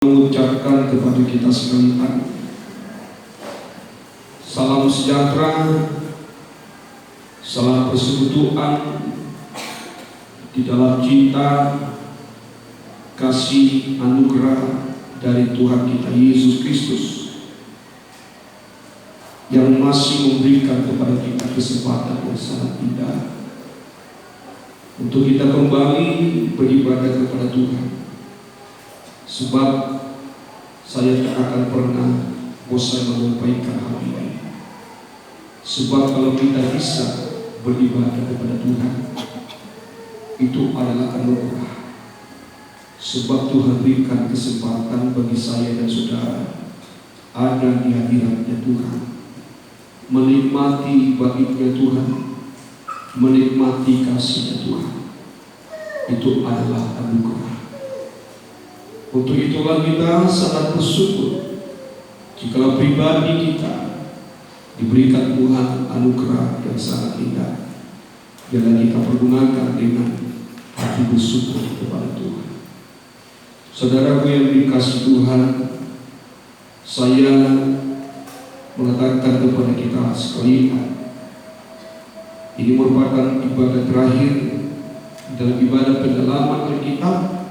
mengucapkan kepada kita sekalian salam sejahtera, salam persekutuan di dalam cinta, kasih, anugerah dari Tuhan kita Yesus Kristus yang masih memberikan kepada kita kesempatan yang sangat indah untuk kita kembali beribadah kepada Tuhan. Sebab saya tak akan pernah bosan menyampaikan hal ini. Sebab kalau kita bisa beribadah kepada Tuhan, itu adalah anugerah. Sebab Tuhan berikan kesempatan bagi saya dan saudara ada di hadiratnya Tuhan, menikmati baiknya Tuhan, menikmati kasihnya Tuhan. Itu adalah anugerah. Untuk itulah kita sangat bersyukur jika pribadi kita diberikan Tuhan anugerah yang sangat indah. Jangan kita pergunakan dengan hati bersyukur kepada Tuhan. Saudaraku yang dikasihi Tuhan, saya mengatakan kepada kita sekalian, ini merupakan ibadah terakhir dalam ibadah pendalaman Alkitab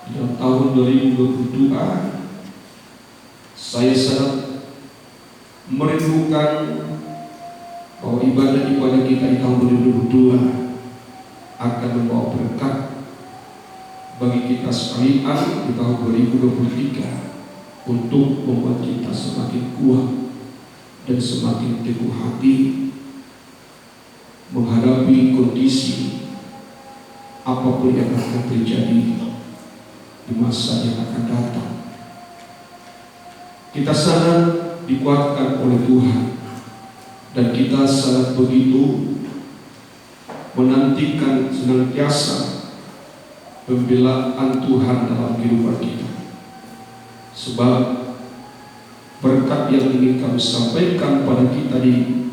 dalam tahun 2022. Saya sangat merindukan bahwa ibadah-ibadah kita di tahun 2022 akan membawa berkat bagi kita sekalian di tahun 2023 untuk membuat kita semakin kuat dan semakin teguh hati menghadapi kondisi apapun yang akan terjadi di masa yang akan datang. Kita sangat dikuatkan oleh Tuhan dan kita sangat begitu menantikan senantiasa pembelaan Tuhan dalam kehidupan kita. Sebab berkat yang ingin kami sampaikan pada kita di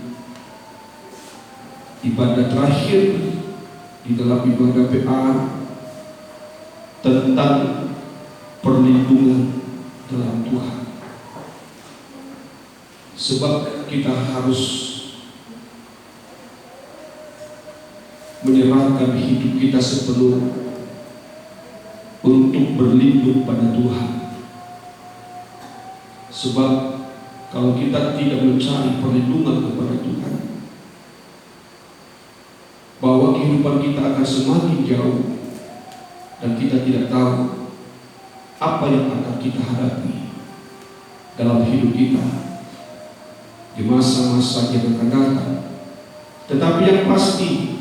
ibadah terakhir di dalam ibadah PA tentang perlindungan dalam Tuhan. Sebab kita harus menyerahkan hidup kita sepenuh untuk berlindung pada Tuhan. Sebab kalau kita tidak mencari perlindungan kepada Tuhan, bahwa kehidupan kita akan semakin jauh dan kita tidak tahu apa yang akan kita hadapi dalam hidup kita di masa-masa yang akan datang. Tetapi yang pasti,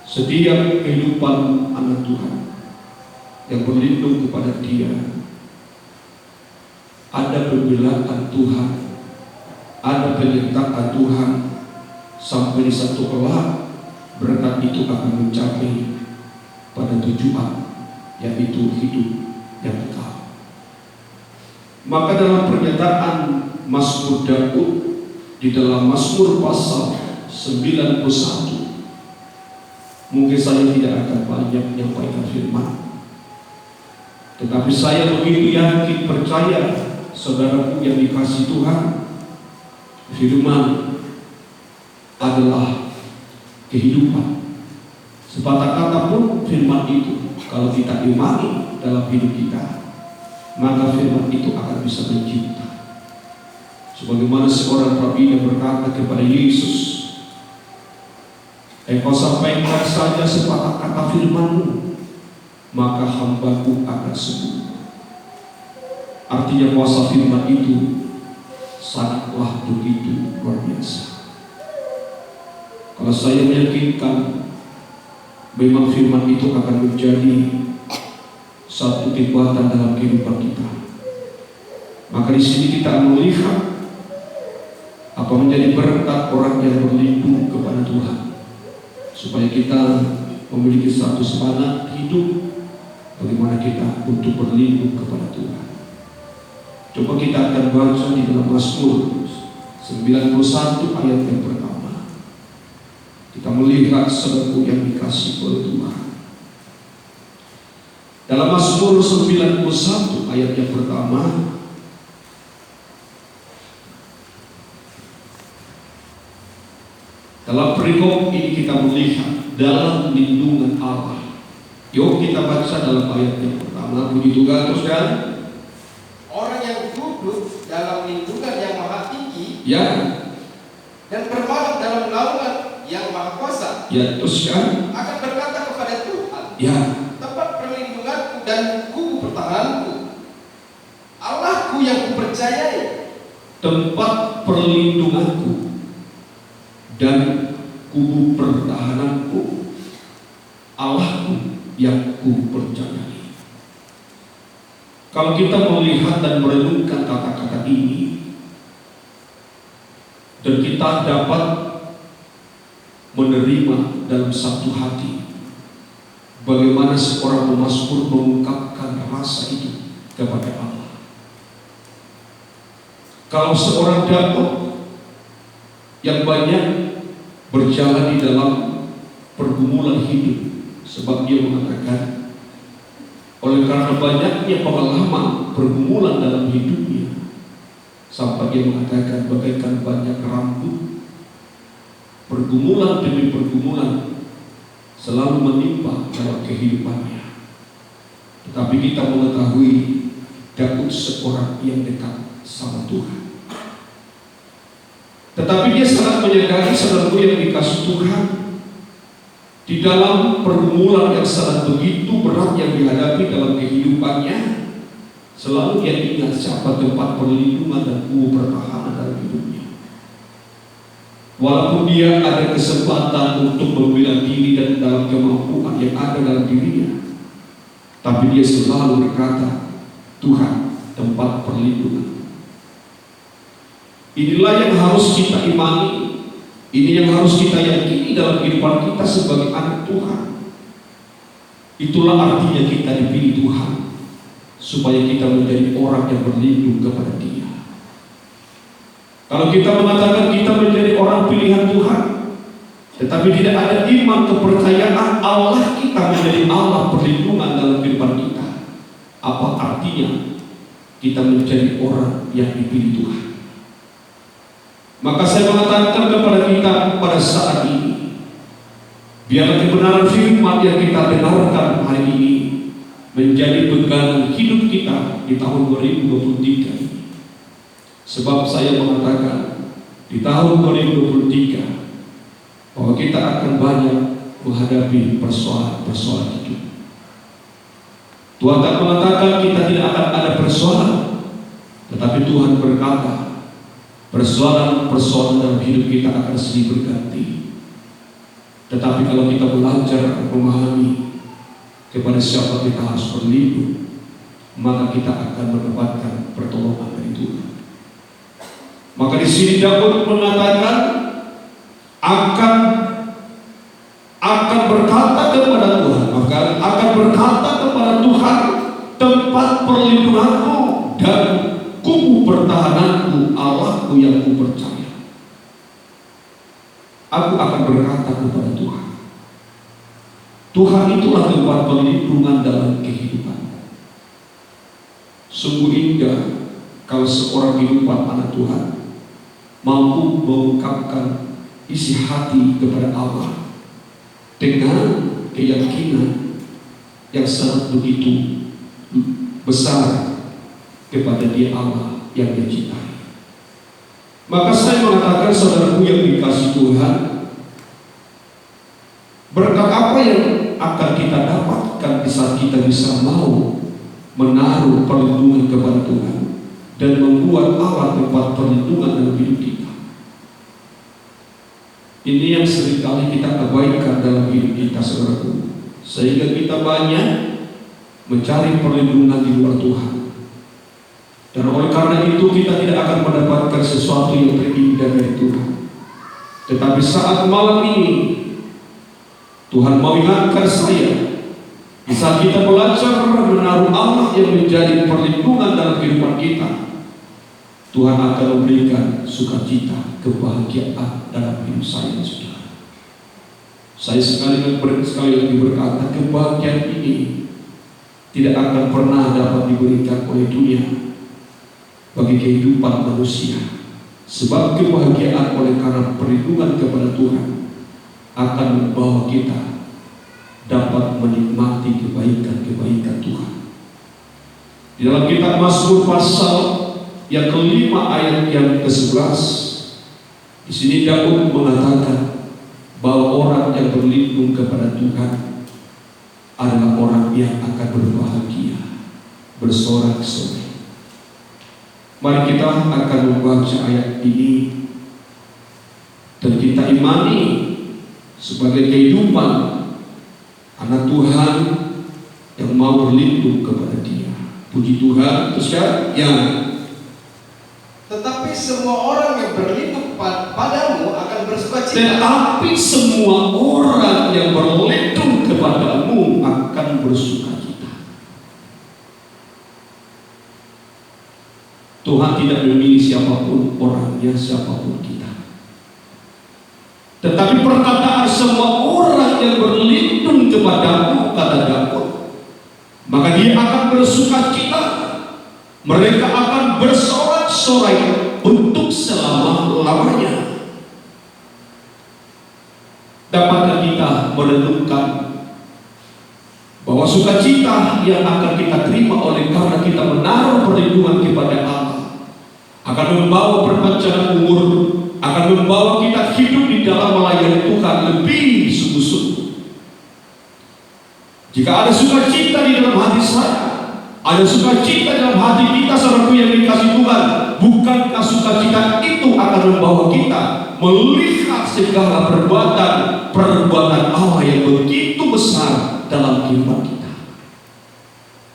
setiap kehidupan anak Tuhan yang berlindung kepada Dia, ada pembelaan Tuhan, ada penyertaan Tuhan, sampai di satu kelak berkat itu akan mencapai pada tujuan, yaitu hidup yang kekal. Maka dalam pernyataan Mazmur Daud di dalam Mazmur pasal 91, mungkin saya tidak akan banyak menyampaikan firman, tetapi saya begitu yakin percaya, saudaraku yang dikasihi Tuhan, firman adalah kehidupan. Sepatah kata pun firman itu kalau kita imani dalam hidup kita, maka firman itu akan bisa mencipta. Sebagaimana seorang rabi yang berkata kepada Yesus, Engkau sampaikan saja sepatah kata firman-Mu, maka hamba-Ku akan sembuh. Artinya kuasa firman itu sangatlah begitu luar biasa. Kalau saya meyakinkan memang firman itu akan menjadi satu kekuatan dalam kehidupan kita, maka di sini kita melihat apa menjadi berkat orang yang berlindung kepada Tuhan, supaya kita memiliki satu semangat hidup bagaimana kita untuk berlindung kepada Tuhan. Coba kita akan baca di dalam Mazmur 91 ayat yang pertama. Kita melihat saudaraku yang dikasihi oleh Tuhan. Dalam Mazmur 91 ayat yang pertama, dalam perikop ini kita melihat dalam lindungan Allah. Yuk kita baca dalam ayat yang pertama. Puji Tuhan, terus kan? Orang yang duduk dalam lindungan yang maha tinggi, Ya. Dan bermalam dalam naungan yang maha kuasa, Ya, terus kan? akan berkata kepada Tuhan, Ya. tempat perlindunganku dan kubu pertahananku, Allahku yang kupercayai. Tempat perlindunganku dan kubu pertahananku, Allahku yang kupercayai. Kalau kita melihat dan merenungkan kata-kata ini, dan kita dapat menerima dalam satu hati bagaimana seorang pemazmur mengungkapkan rasa itu kepada Allah. Kalau seorang Daud yang banyak berjalan di dalam pergumulan hidup, sebab dia mengatakan oleh karena banyaknya pengalaman pergumulan dalam hidupnya, sampai dia mengatakan bagaikan banyak rambut, pergumulan demi pergumulan selalu menimpa dalam kehidupannya. Tetapi kita mengetahui Daud seorang yang dekat sama Tuhan. Tetapi dia sangat menyadari saudaraku yang dikasih Tuhan, di dalam pergumulan yang sangat begitu berat yang dihadapi dalam kehidupannya, selalu dia ingat siapa tempat perlindungan dan kubu pertahanan dalam hidupnya. Walaupun dia ada kesempatan untuk membela diri dan dalam kemampuan yang ada dalam dirinya, tapi dia selalu berkata, Tuhan tempat perlindungan. Inilah yang harus kita imani. Ini yang harus kita yakini dalam kehidupan kita sebagai anak Tuhan. Itulah artinya kita dipilih Tuhan, supaya kita menjadi orang yang berlindung kepada Dia. Kalau kita mengatakan kita menjadi orang pilihan Tuhan, tetapi tidak ada iman kepercayaan Allah kita menjadi Allah perlindungan dalam kehidupan kita, apa artinya kita menjadi orang yang dipilih Tuhan? Maka saya mengatakan kepada kita pada saat ini, biarlah kebenaran firman yang kita dengarkan hari ini menjadi pegangan hidup kita di tahun 2023 ini. Sebab saya mengatakan di tahun 2023 bahwa kita akan banyak menghadapi persoalan-persoalan hidup. Tuhan tak mengatakan kita tidak akan ada persoalan, tetapi Tuhan berkata persoalan-persoalan dalam hidup kita akan silih berganti. Tetapi kalau kita belajar memahami kepada siapa kita harus berlindung, maka kita akan mendapatkan pertolongan dari Tuhan. Maka di sini Daud mengatakan akan berkata kepada Tuhan, maka akan berkata kepada Tuhan, tempat perlindunganku dan kubu pertahananku, Allahku yang kupercaya. Aku akan berkata kepada Tuhan. Tuhan itulah tempat perlindungan dalam kehidupan. Sungguh indah kalau seorang kehidupan anak Tuhan mampu mengungkapkan isi hati kepada Allah dengan keyakinan yang sangat begitu besar kepada Dia Allah yang Dia cintai. Maka saya mengatakan saudaraku yang dikasih Tuhan, berkat apa yang akan kita dapatkan di saat kita bisa mau menaruh perlindungan kepada Tuhan dan membuat Allah tempat perlindungan dalam hidup kita. Ini yang seringkali kita abaikan dalam hidup kita saudaraku, sehingga kita banyak mencari perlindungan di luar Tuhan. Dan oleh karena itu kita tidak akan mendapatkan sesuatu yang terindah dari Tuhan. Tetapi saat malam ini Tuhan mau ingatkan saya, di saat kita belajar menaruh Allah yang menjadi perlindungan dalam kehidupan kita, Tuhan akan memberikan sukacita, kebahagiaan dalam hidup saya, saudara. Saya sekali lagi berkata, kebahagiaan ini tidak akan pernah dapat diberikan oleh dunia bagi kehidupan manusia. Sebab kebahagiaan oleh karena perlindungan kepada Tuhan akan membawa kita dapat menikmati kebaikan-kebaikan Tuhan. Di dalam kitab Mazmur pasal yang kelima ayat yang ke-11, di sini Daud mengatakan bahwa orang yang berlindung kepada Tuhan adalah orang yang akan berbahagia, bersorak-sorai. Mari kita akan membaca ayat ini dan kita imani sebagai kehidupan anak Tuhan yang mau berlindung kepada Dia. Puji Tuhan. Terus yang tetapi semua orang yang berlindung padamu akan bersukacita. Tetapi semua orang yang berlindung kepadamu akan bersukacita. Tuhan tidak memilih siapapun orangnya, siapapun kita. Tetapi perkataan semua orang yang berlindung kepadamu, kata Daud, maka dia akan bersukacita. Mereka akan bersorak-sorai untuk selama-lamanya. Dapatkah kita menentukan bahwa sukacita yang akan kita terima oleh karena kita menaruh perlindungan kepada Allah akan membawa perpanjangan umur, akan membawa kita hidup di dalam melayani Tuhan lebih sungguh-sungguh. Jika ada sukacita di dalam hati saya, ada sukacita dalam hati kita, saudaraku yang dikasihi Tuhan, bukankah sukacita itu akan membawa kita melihat segala perbuatan Allah yang begitu besar dalam kehidupan kita?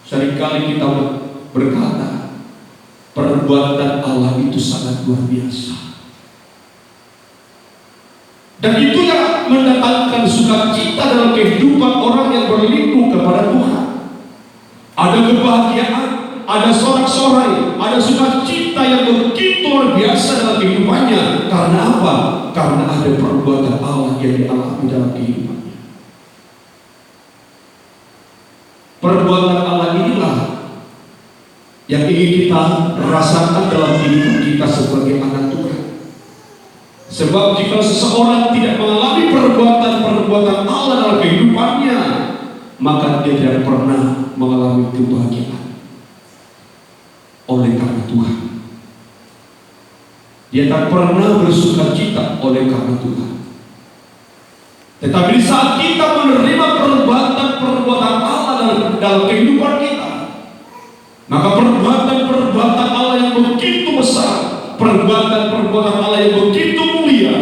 Seringkali kita berkata, perbuatan Allah itu sangat luar biasa. Dan itu yang mendatangkan sukacita dalam kehidupan orang yang berlindung kepada Tuhan. Ada kebahagiaan, ada sorak-sorai, ada sukacita yang begitu luar biasa dalam kehidupannya. Karena apa? Karena ada perbuatan Allah yang dialami dalam kehidupannya. Perbuatan Allah inilah yang ingin kita rasakan dalam kehidupan kita sebagai anak Tuhan. Sebab jika seseorang tidak mengalami perbuatan Allah dalam kehidupannya, maka dia tidak pernah mengalami kebahagiaan oleh karena Tuhan. Dia tak pernah bersukacita oleh karena Tuhan. Tetapi saat kita menerima perbuatan Allah dalam kehidupan kita, maka perbuatan Allah yang begitu besar, perbuatan Allah yang begitu mulia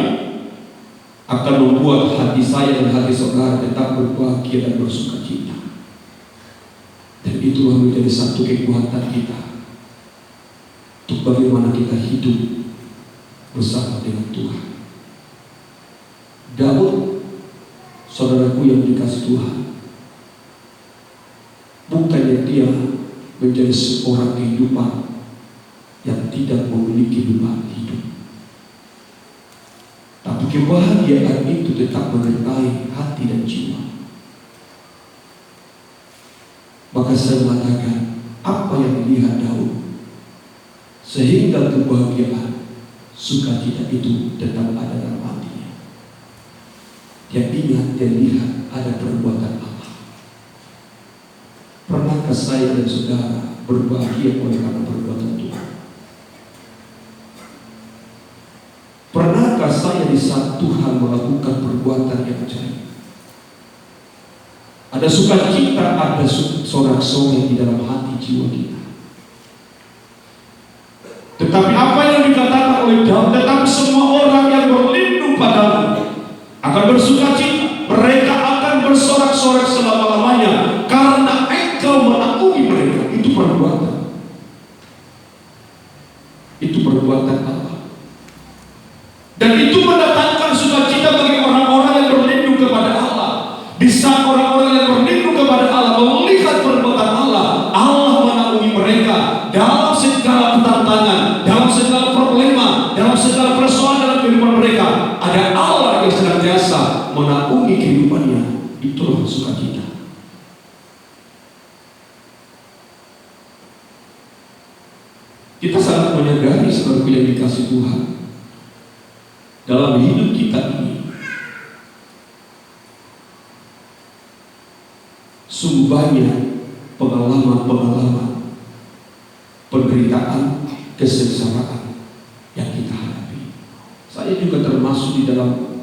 akan membuat hati saya dan hati saudara tetap berbahagia dan bersukacita. Dan itulah menjadi satu kekuatan kita untuk bagaimana kita hidup bersama dengan Tuhan. Daud, saudaraku yang dikasihi Tuhan, bukannya dia menjadi seorang kehidupan yang tidak memiliki beban hidup, tapi kebahagiaan itu tetap menyertai hati dan jiwa. Maka saya mengatakan, apa yang dilihat Daud sehingga kebahagiaan, sukacita itu tetap ada dalam hatinya. Dia ingat, dia lihat ada perbuatan Allah. Pernahkah saya dan saudara berbahagia oleh karena perbuatan Tuhan? Pernahkah saya di saat Tuhan melakukan perbuatan yang ajaib? Ada sukacita, ada sorak-sorai di dalam hati jiwa kita. Tetapi apa yang dikatakan oleh Daud, tetapi semua orang yang berlindung padamu akan bersukacita. Mereka akan bersorak-sorai selama-lamanya karena Engkau menakuni mereka. Itu perbuatan. Itu perbuatan Allah. Dan itu mendatangkan sukacita bagi orang-orang yang berlindung kepada Allah. Di saat orang-orang yang berlindung kepada Allah melihat perbuatan Allah, Allah menaungi mereka dalam segala tantangan, dalam segala problema, dalam segala persoalan dalam kehidupan mereka. Ada Allah yang senantiasa menaungi kehidupannya. Itulah sukacita. Kita sangat menyadari sebagai yang dikasih Tuhan dalam hidup kita ini sungguh banyak pengalaman-pengalaman penderitaan, kesengsaraan yang kita hadapi. Saya juga termasuk di dalam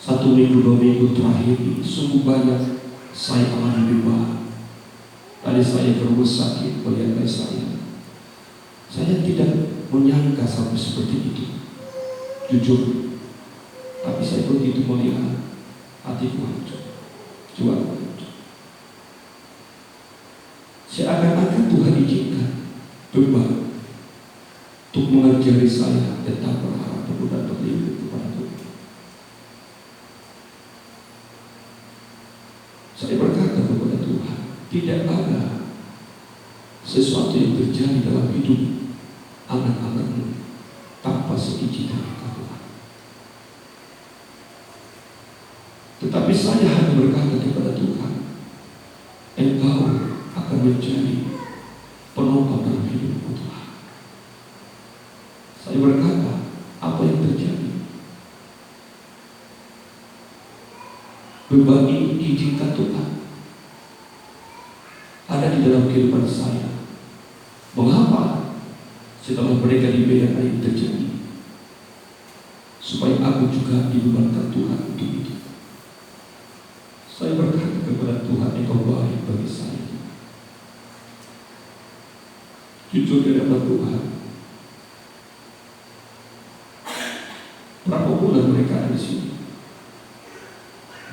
1 minggu 2 minggu terakhir ini sungguh banyak saya alami beban. Tadi saya ke rumah sakit melihat saya tidak menyangka sampai seperti itu, jujur. Tapi saya begitu melihat hatiku hancur, jiwaku hancur. Seakan-akan Tuhan izinkan beban untuk mengajari saya tentang berharap dan berlindung kepada Tuhan. Saya berkata kepada Tuhan, tidak ada sesuatu yang terjadi dalam hidup anak-anak-Mu tanpa seizin dari Tuhan. Tetapi saya hanya berkata kepada Tuhan, Engkau akan menjadi penopang dalam hidupku Tuhan. Saya berkata, apa yang terjadi? Beban ini diizinkan Tuhan ada di dalam kehidupan saya. Mengapa? Setelah mereka dibayar ini terjadi, supaya aku juga dibebankan Tuhan untuk itu. Saya berkata kepada Tuhan, Engkau baik bagi saya. Jujur di hadapan Tuhan, berapa bulan mereka ada di sini?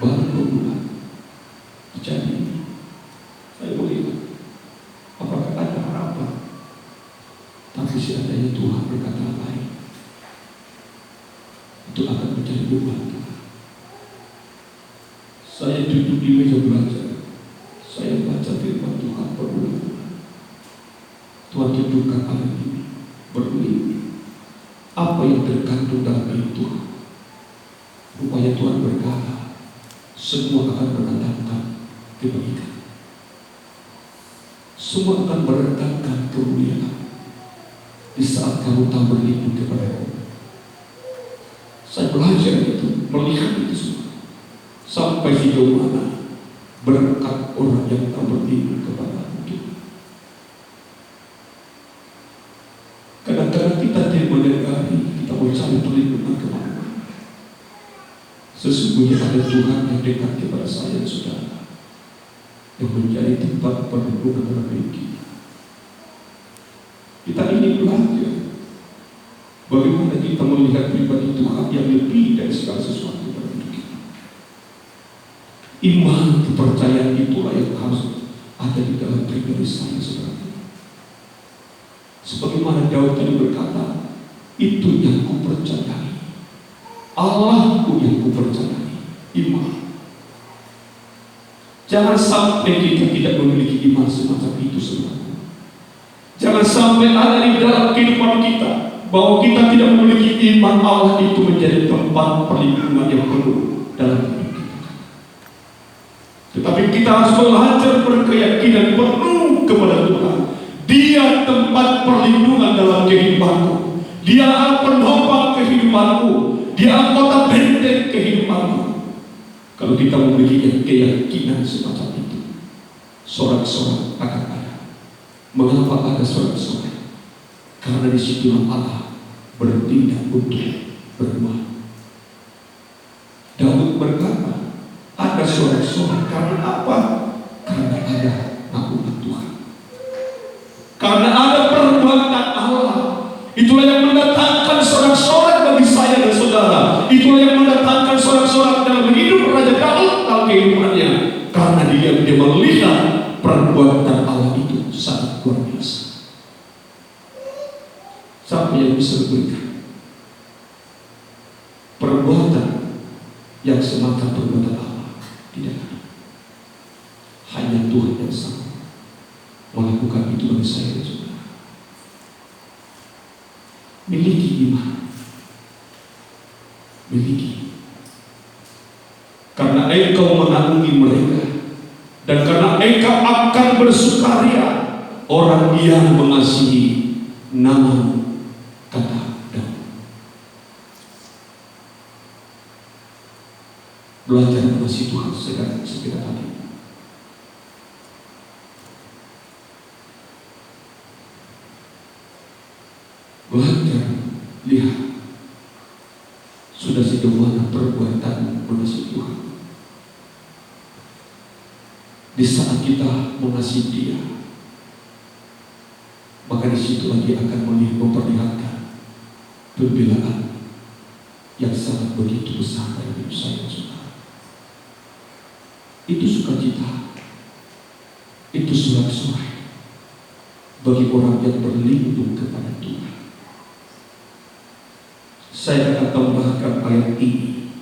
Baru 2 bulan. Jadi saya melihat apakah ada harapan. Tapi seadanya Tuhan berkata lain, itu akan menjadi beban. Saya duduk di meja belajar, saya baca firman Tuhan berbulan-bulan. Tuhan tunjukkan hal ini bermimpi apa yang terkandung dalam hidup Tuhan. Rupanya Tuhan berkata, semua akan mendatangkan kebaikan, semua akan mendatangkan kemuliaan di saat kamu tak berlindung kepada Allah. Saya belajar itu, melihat itu semua, sampai sejauh mana berkat orang yang tak berlindung kepada Tuhan. Kadang-kadang kita tidak menyadari, kita mencari perlindungan kepada Allah. Sesungguhnya ada Tuhan yang dekat kepada saya, saudara, yang menjadi tempat perlindungan dalam hidup kita. Kita ini belajar bagaimana kita melihat pribadi Tuhan yang lebih dari segala sesuatu dalam hidup kita. Iman, kepercayaan itulah yang harus ada di dalam pribadi saya, saudara. Sebagaimana Daud tadi berkata, itu yang kupercayai, Allahku yang kupercayai, iman. Jangan sampai kita tidak memiliki iman semacam itu, saudara. Jangan sampai ada di dalam kehidupan kita bahwa kita tidak memiliki iman Allah itu menjadi tempat perlindungan yang penuh dalam hidup kita. Tetapi kita harus belajar berkeyakinan penuh kepada Tuhan. Dia tempat perlindungan dalam kehidupanku. Dia penopang kehidupanku. Dia anggota benteng kehidupanku. Kalau kita memiliki keyakinan semacam itu, sorak-sorak akan ada. Mengapa ada sorak-sorak? Karena di situlah Allah bertindak untuk berbuat. Daud berkata, ada sorak-sorak. Karena apa? Karena ada akungan Tuhan. Karena ada perbuatan Allah. Itulah yang mendatangkan sorak-sorak bagi saya dan saudara. Itulah yang mendatangkan sorak-sorak dalam hidup Raja Daud dalam kehidupannya. Karena dia melihat perbuatan Allah itu sangat luar biasa. Siapa yang bisa memberikan perbuatan yang semata perbuatan Allah? Tidak ada. Hanya Tuhan yang sama melakukan itu bagi saya dan saudara. Miliki iman, miliki. Karena engkau menanggungi mereka, dan karena engkau akan bersukaria orang yang mengasihi nama kata Daud. Belajar mengasihi Tuhan sekedar tadi. Belajar, lihat sudah sejauh mana perbuatan mengasihi Tuhan. Di saat kita mengasihi Dia, maka di situ lagi akan memperlihatkan pembelaan yang sangat begitu besar dalam hidup saya, saudara. Itu sukacita, itu sorak-sorai bagi orang yang berlindung kepada Tuhan. Saya akan tambahkan ayat ini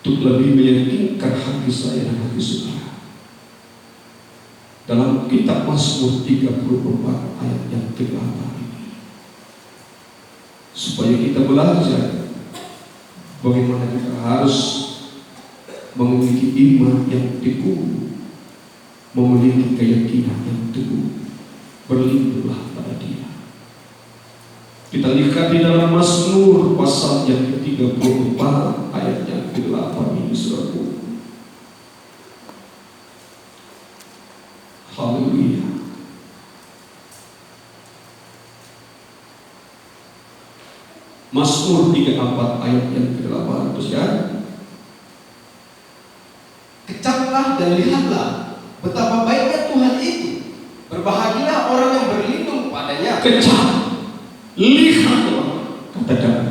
untuk lebih meyakinkan hati saya dan hati saudara. Dalam kitab Mazmur 34 ayat yang ke-8 ini, supaya kita belajar bagaimana kita harus memiliki iman yang teguh, memiliki keyakinan yang teguh, berlindunglah pada Dia. Kita lihat di dalam Mazmur pasal yang ke-34 ayat yang ke-8 ini, saudaraku. Haleluya. Mazmur 34 ayat yang ke-8, terus ya. Kecaplah dan lihatlah betapa baiknya Tuhan itu. Berbahagialah orang yang berlindung padanya. Kecap, lihatlah, kata Daud,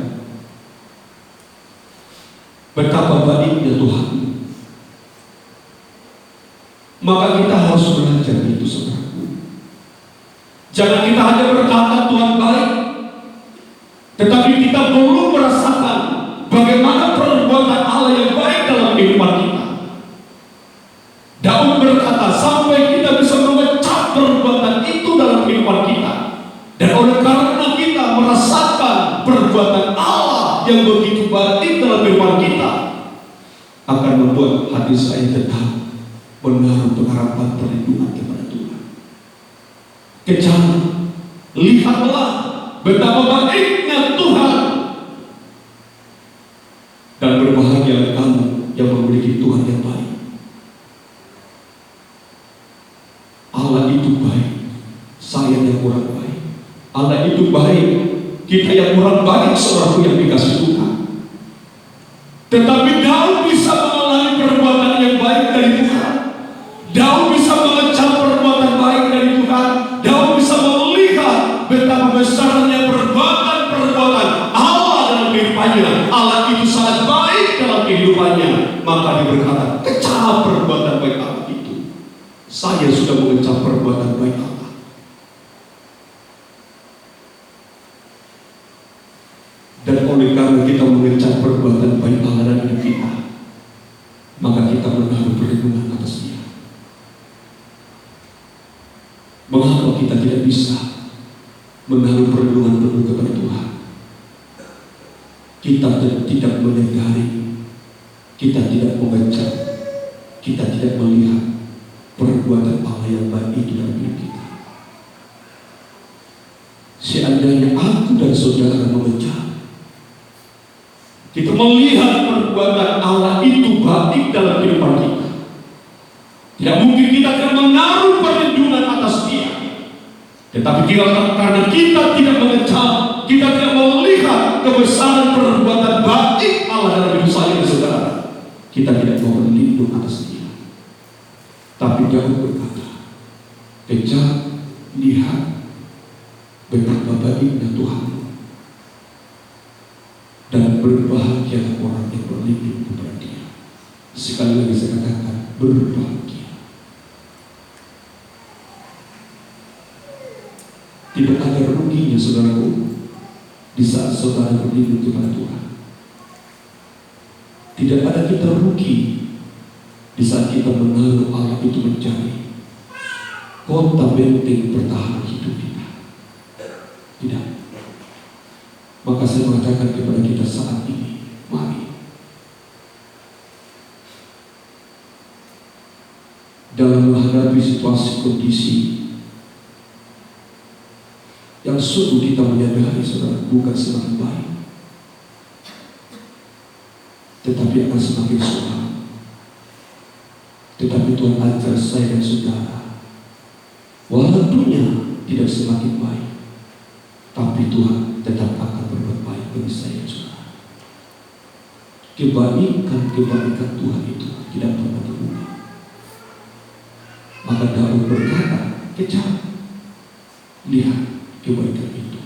betapa baiknya Tuhan. Maka kita harus belajar itu, saudaraku. Jangan kita hanya berkata Tuhan baik, tetapi kita perlu merasakan bagaimana perbuatan Allah yang baik dalam kehidupan kita. Daud berkata, sampai kita bisa mengecap perbuatan itu dalam kehidupan kita. Dan oleh karena kita merasakan perbuatan Allah yang begitu baik dalam kehidupan kita, akan membuat hati saya tetap menaruh pengharapan perlindungan kepada Tuhan. Kecap, lihatlah betapa baiknya Tuhan, dan berbahagia kamu yang memiliki Tuhan yang baik. Allah itu baik, saya yang kurang baik. Allah itu baik, kita yang kurang baik, seorang yang dikasih Tuhan. Tetapi Daud bisa mengalami perbuatan yang baik dari Tuhan. Daud bisa mengecap perbuatan baik dari Tuhan. Daud bisa melihat betapa besarnya perbuatan Allah dalam kehidupannya. Allah itu sangat baik dalam kehidupannya. Maka dia berkata, kecap perbuatan baik Allah itu. Saya sudah mengecap perbuatan baik Allah. Dan oleh karena kita mengecap perbuatan baik Allah dalam hidup kita, maka kita menaruh perlindungan atas Dia. Mengapa kita tidak bisa menaruh perlindungan penuh kepada Tuhan? Kita tidak menyadari, kita tidak mengecap, kita tidak melihat perbuatan Allah yang baik itu dalam hidup kita. Seandainya aku dan saudara mengecap, kita melihat perbuatan Allah itu baik dalam kehidupan kita, tidak mungkin kita akan menaruh perlindungan atas Dia. Tetapi karena kita tidak mengecap, kita tidak melihat kebesaran perbuatan baik Allah dalam hidup saya dan saudara, kita tidak mau berlindung atas Dia. Tapi Daud berkata, kecap, lihat betapa baiknya Tuhan, dan berbahagia orang yang berlindung kepada Dia. Sekali lagi saya katakan, berbahagia. Tidak ada ruginya, saudaraku, di saat saudara berlindung kepada Tuhan. Tidak ada kita rugi di saat kita menaruh Allah itu menjadi kota benteng pertahanan hidup kita. Tidak. Maka saya mengatakan kepada kita saat ini, mari dalam menghadapi situasi kondisi yang sungguh kita menyadari saudara bukan semakin baik, tetapi akan semakin suram. Tetapi Tuhan ajar saya dan saudara, walau dunia tidak semakin baik, tapi Tuhan tetap akan berbuat baik bagi saya dan saudara. Kebaikan Tuhan itu tidak pernah berubah. Maka Daud berkata, kejar, lihat kebaikan itu,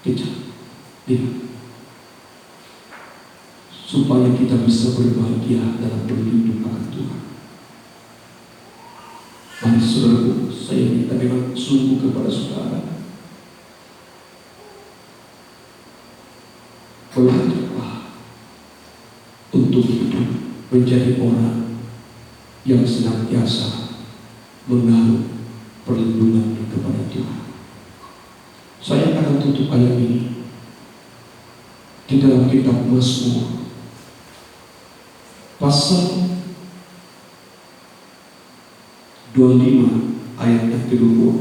kejar, lihat, supaya kita bisa berbahagia dalam berlindung akan Tuhan. Mari saudaraku, saya minta dengan sungguh kepada saudara, belajarlah untuk hidup menjadi orang yang senantiasa menaruh perlindungan kepada Tuhan. Saya akan tutup ayat ini di dalam kitab Mazmur pasal 25 ayat yang ke-20.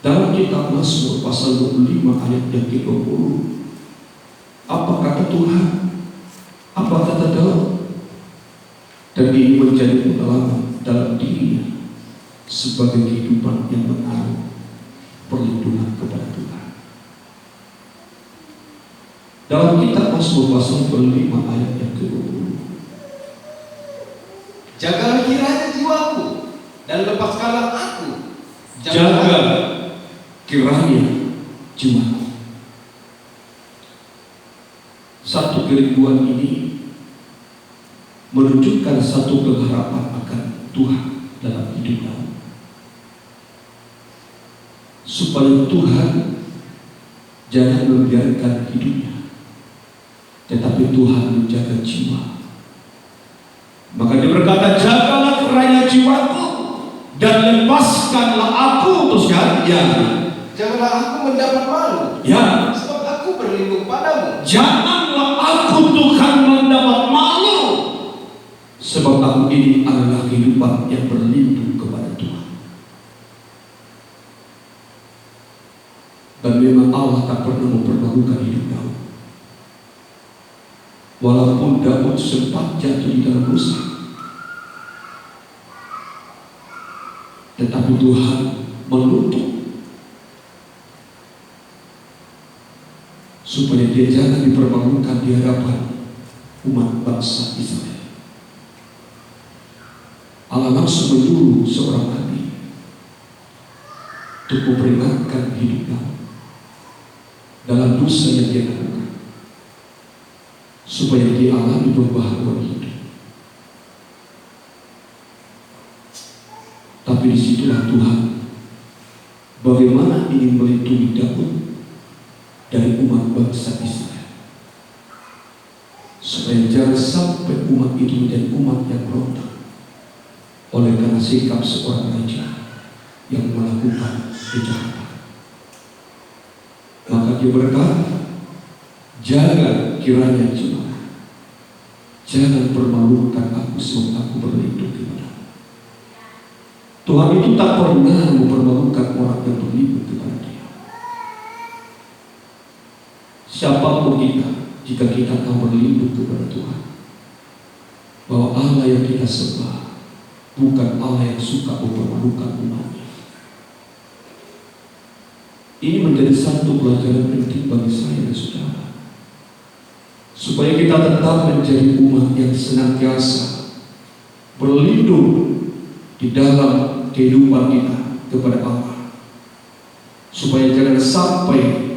Dalam kitab Mazmur pasal 25 ayat yang ke-20, apa kata Tuhan? Apa kata Daud? Dan ini menjadi pengalaman dalam dirinya sebagai kehidupan yang menaruh perlindungan kepada Tuhan. Dalam kitab Mazmur pasal 25 ayat yang ke-20, jagalah kiranya jiwaku dan lepaskanlah aku. jaga kiranya jiwaku. Satu kerinduan ini menunjukkan satu pengharapan akan Tuhan dalam hidup Daud, supaya Tuhan jangan membiarkan hidupnya, tetapi Tuhan menjaga jiwa. Maka dia berkata, jagalah kiranya jiwaku dan lepaskanlah aku. Terus kan? Ya. Janganlah aku mendapat malu. Ya. Sebab aku berlindung padamu. Janganlah aku Tuhan mendapat malu, sebab aku ini adalah kehidupan yang berlindung kepada Tuhan. Dan memang Allah tak pernah mempermalukan hidup Daud. Walaupun Daud sempat jatuh di dalam dosa, tetapi Tuhan menuntut supaya dia jangan dipermalukan di hadapan umat bangsa Israel. Allah langsung menyuruh seorang nabi untuk memperingatkan hidup Daud dalam dosa yang dia lakukan, supaya dia alami pembaharuan hidup. Tapi disitulah Tuhan bagaimana ingin melindungi Daud dari umat bangsa Israel, supaya jangan sampai umat itu menjadi umat yang berontak oleh karena sikap seorang raja yang melakukan kejahatan. Maka dia berkata, jaga kiranya jiwa, jangan permalukan aku sebab aku berlindung kepadamu. Tuhan itu tak pernah mempermalukan orang yang berlindung kepada Dia. Siapapun kita, jika kita tahu berlindung kepada Tuhan, bahwa Allah yang kita sembah bukan Allah yang suka mempermalukan umatnya. Ini menjadi satu pelajaran penting bagi saya dan saudara, supaya kita tetap menjadi umat yang senantiasa berlindung di dalam kehidupan kita kepada Allah, supaya jangan sampai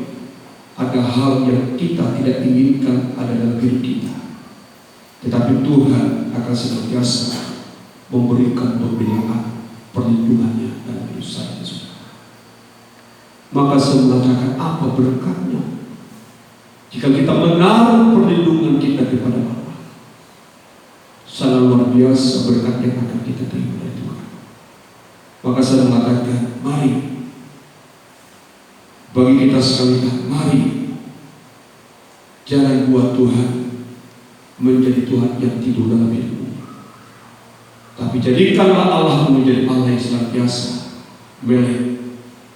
ada hal yang kita tidak inginkan ada dalam diri kita, tetapi Tuhan akan senantiasa memberikan pembelaan perlindungannya dalam hidup saya dan saudara. Maka saya mengatakan, apa berkatnya jika kita menaruh perlindungan kita kepada Allah? Sangat luar biasa berkat yang akan kita terima dari Tuhan. Maka saya mengatakan, mari bagi kita sekalian, mari jangan buat Tuhan menjadi Tuhan yang tidur dalam hidupmu. Tapi jadikanlah Allah menjadi Allah yang senantiasa melek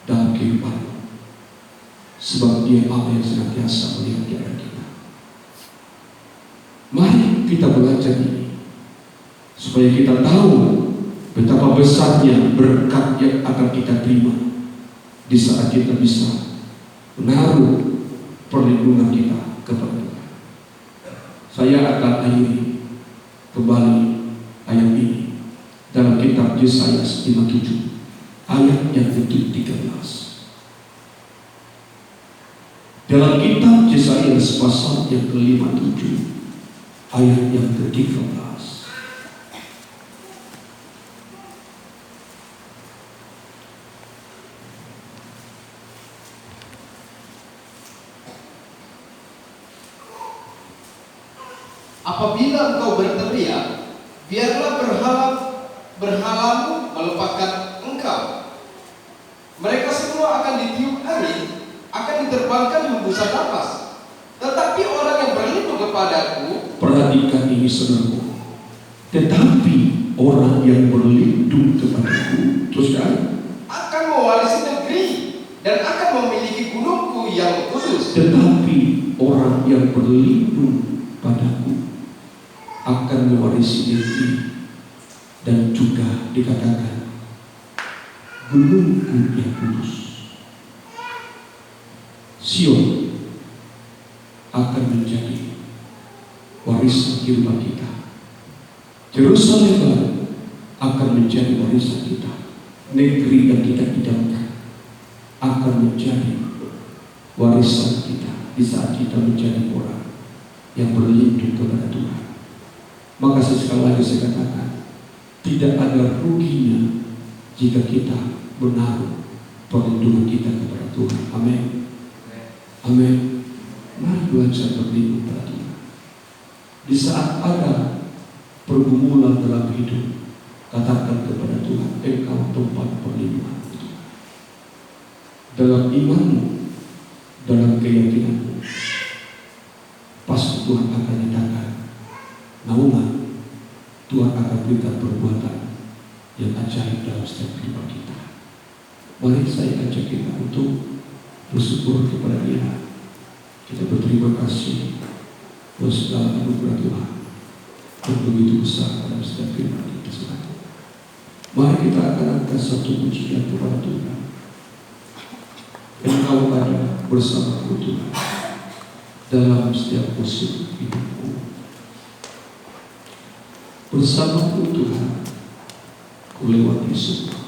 dalam kehidupanmu, sebab Dia Allah yang senantiasa melihat keadaan kita. Mari kita belajar ini, supaya kita tahu betapa besarnya berkat yang akan kita terima di saat kita bisa menaruh perlindungan kita kepada Tuhan. Saya akan akhiri kembali ayat ini dalam kitab Yesaya 57 ayat yang ke-13. Dalam kitab Yesaya pasal yang ke-57 ayat yang ke-13. Apabila engkau berteriak, biarlah berhalamu melupakan engkau. Mereka semua akan ditiup angin, akan diterbangkan hembusan nafas. Tetapi orang yang berlindung kepadaku, perhatikan ini saudaraku, tetapi orang yang berlindung kepadaku, teruskan, akan mewarisi negeri dan akan memiliki gunungku yang kudus. tetapi orang yang berlindung padaku akan mewarisi negeri dan juga dikatakan gunungku yang kudus. Sion akan menjadi warisan kehidupan kita. Yerusalem akan menjadi warisan kita. Negeri yang kita idamkan akan menjadi warisan kita di saat kita menjadi orang yang berlindung kepada Tuhan. Maka sekali lagi saya katakan, tidak ada ruginya jika kita menaruh perlindungan kita kepada Tuhan. Amin. Amin. Mari belajar berlindung pada Tuhan. Di saat ada pergumulan dalam hidup, katakan kepada Tuhan, Engkau tempat perlindungan Tuhan. Dalam imanmu, dalam keyakinanmu, pasti Tuhan akan nyatakan naungan. Tuhan akan berikan perbuatan yang ajaib dalam setiap kehidupan kita. Mari saya ajak kita untuk bersyukur kepada Dia. Kita berterima kasih buat segala anugerah Tuhan yang begitu besar dalam setiap kehidupan kita. Mari kita akan angkat satu pujian kepada Tuhan. Engkau ada bersamaku Tuhan dalam setiap musim hidupku. Bersamaku Tuhan, ku lewati semua.